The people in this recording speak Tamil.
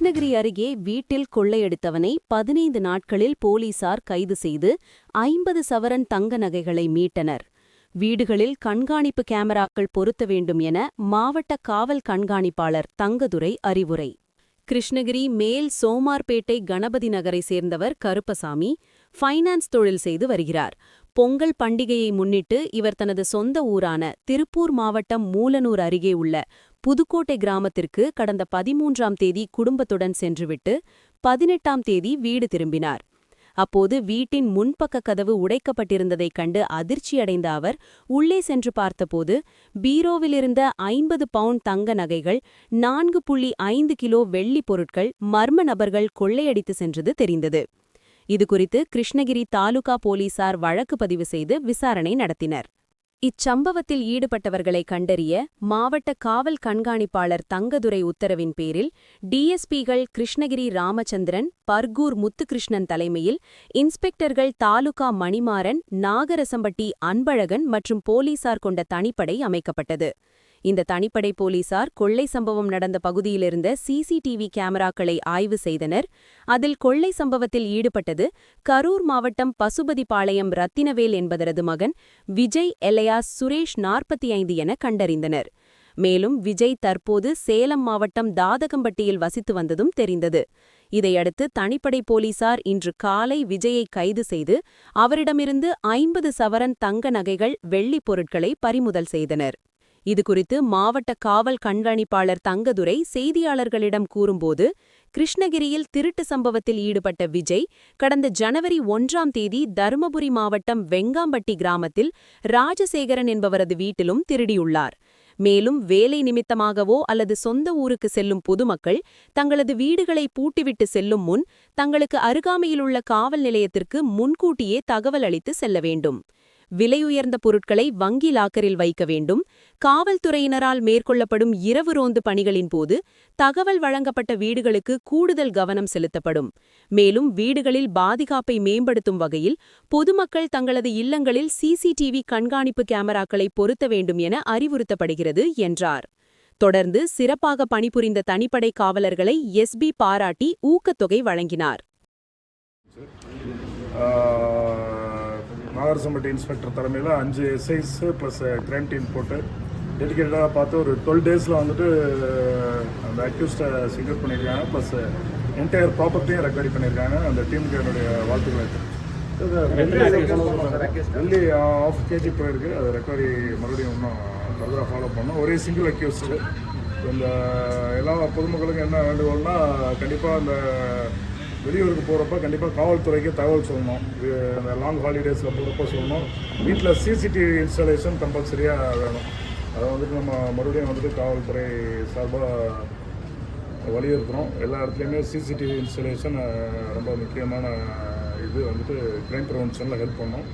கிருஷ்ணகிரி அருகே வீட்டில் கொள்ளையடித்தவனை 15 நாட்களில் போலீசார் கைது செய்து 50 சவரன் தங்க நகைகளை மீட்டனர். வீடுகளில் கண்காணிப்பு கேமராக்கள் பொருத்த வேண்டும் என மாவட்ட காவல் கண்காணிப்பாளர் தங்கதுரை அறிவுரை. கிருஷ்ணகிரி மேல் சோமார்பேட்டை கணபதி நகரை சேர்ந்தவர் கருப்பசாமி ஃபைனான்ஸ் தொழில் செய்து வருகிறார். பொங்கல் பண்டிகையை முன்னிட்டு இவர் தனது சொந்த ஊரான திருப்பூர் மாவட்டம் மூலனூர் அருகே உள்ள புதுக்கோட்டை கிராமத்திற்கு கடந்த 13ஆம் தேதி குடும்பத்துடன் சென்றுவிட்டு 18ஆம் தேதி வீடு திரும்பினார். அப்போது வீட்டின் முன்பக்க கதவு உடைக்கப்பட்டிருந்ததைக் கண்டு அதிர்ச்சியடைந்த அவர் உள்ளே சென்று பார்த்தபோது பீரோவிலிருந்த 50 பவுண்ட் தங்க நகைகள், 4.5 கிலோ வெள்ளி பொருட்கள் மர்ம நபர்கள் கொள்ளையடித்து சென்றது தெரிந்தது. இதுகுறித்து கிருஷ்ணகிரி தாலுகா போலீசார் வழக்கு பதிவு செய்து விசாரணை நடத்தினர். இச்சம்பவத்தில் ஈடுபட்டவர்களை கண்டறிய மாவட்ட காவல் கண்காணிப்பாளர் தங்கதுரை உத்தரவின் பேரில் டிஎஸ்பிகள் கிருஷ்ணகிரி ராமச்சந்திரன், பர்கூர் முத்துகிருஷ்ணன் தலைமையில் இன்ஸ்பெக்டர்கள் தாலுகா மணிமாறன், நாகரசம்பட்டி அன்பழகன் மற்றும் போலீசார் கொண்ட தனிப்படை அமைக்கப்பட்டது. இந்த தனிப்படை போலீசார் கொள்ளை சம்பவம் நடந்த பகுதியிலிருந்த சிசிடிவி கேமராக்களை ஆய்வு செய்தனர். அதில் கொள்ளை சம்பவத்தில் ஈடுபட்டது கரூர் மாவட்டம் பசுபதிபாளையம் ரத்தினவேல் என்பவரது மகன் விஜய் எலையாஸ் சுரேஷ் 45 என கண்டறிந்தனர். மேலும் விஜய் தற்போது சேலம் மாவட்டம் தாதகம்பட்டியில் வசித்து வந்ததும் தெரிந்தது. இதையடுத்து தனிப்படை போலீசார் இன்று காலை விஜயை கைது செய்து அவரிடமிருந்து 50 சவரன் தங்க நகைகள், வெள்ளிப் பொருட்களை பறிமுதல் செய்தனர். இதுகுறித்து மாவட்ட காவல் கண்காணிப்பாளர் தங்கதுரை செய்தியாளர்களிடம் கூறும்போது, கிருஷ்ணகிரியில் திருட்டு சம்பவத்தில் ஈடுபட்ட விஜய் கடந்த ஜனவரி 1ஆம் தேதி தருமபுரி மாவட்டம் வெங்காம்பட்டி கிராமத்தில் ராஜசேகரன் என்பவரது வீட்டிலும் திருடியுள்ளார். மேலும் வேலை நிமித்தமாகவோ அல்லது சொந்த ஊருக்கு செல்லும் பொதுமக்கள் தங்களது வீடுகளை பூட்டிவிட்டு செல்லும் முன் தங்களுக்கு அருகாமையிலுள்ள காவல் நிலையத்திற்கு முன்கூட்டியே தகவல் அளித்து செல்ல வேண்டும். விலையுயர்ந்த பொருட்களை வங்கி லாக்கரில் வைக்க வேண்டும். காவல்துறையினரால் மேற்கொள்ளப்படும் இரவு ரோந்து பணிகளின் போது தகவல் வழங்கப்பட்ட வீடுகளுக்கு கூடுதல் கவனம் செலுத்தப்படும். மேலும் வீடுகளில் பாதுகாப்பை மேம்படுத்தும் வகையில் பொதுமக்கள் தங்களது இல்லங்களில் சிசிடிவி கண்காணிப்பு கேமராக்களை பொருத்த வேண்டும் என அறிவுறுத்தப்படுகிறது என்றார். தொடர்ந்து சிறப்பாக பணிபுரிந்த தனிப்படை காவலர்களை எஸ்பி பாராட்டி ஊக்கத்தொகை வழங்கினார். நாகரசம்பட்டி இன்ஸ்பெக்டர் தலைமையில் 5 எஸ்ஐஸ் ப்ளஸ் கிரைம் டீம் போட்டு டெடிக்கேட்டடாக பார்த்து ஒரு 12 டேஸில் வந்துட்டு அந்த அக்யூஸ்டை செக்யூர் பண்ணியிருக்காங்க. ப்ளஸ் என்டையர் ப்ராப்பர்ட்டியும் ரெக்கவரி பண்ணியிருக்காங்க. அந்த டீமுக்கு என்னுடைய வாழ்த்துக்களை வெள்ளி 1/2 kg போயிருக்கு. அது ரெக்கவரி மறுபடியும் இன்னும் ஃபர்தராக ஃபாலோ பண்ணோம். ஒரே சிங்கிள் அக்யூஸ்டு. இந்த எல்லா பொதுமக்களுக்கும் என்ன வேண்டுகோள்னா, கண்டிப்பாக அந்த வெளியூருக்கு போகிறப்ப கண்டிப்பாக காவல்துறைக்கு தகவல் சொல்லணும். இந்த லாங் ஹாலிடேஸில் போகிறப்ப சொல்லணும். வீட்டில் சிசிடிவி இன்ஸ்டாலேஷன் கம்பல்சரியாக வேணும். அதை வந்துட்டு நம்ம மறுபடியும் வந்துட்டு காவல்துறை சார்பாக வலியுறுத்துகிறோம். எல்லா இடத்துலையுமே சிசிடிவி இன்ஸ்டாலேஷன் ரொம்ப முக்கியமான இது வந்துட்டு கிரைம் ப்ரிவென்ஷனில் ஹெல்ப் பண்ணும்.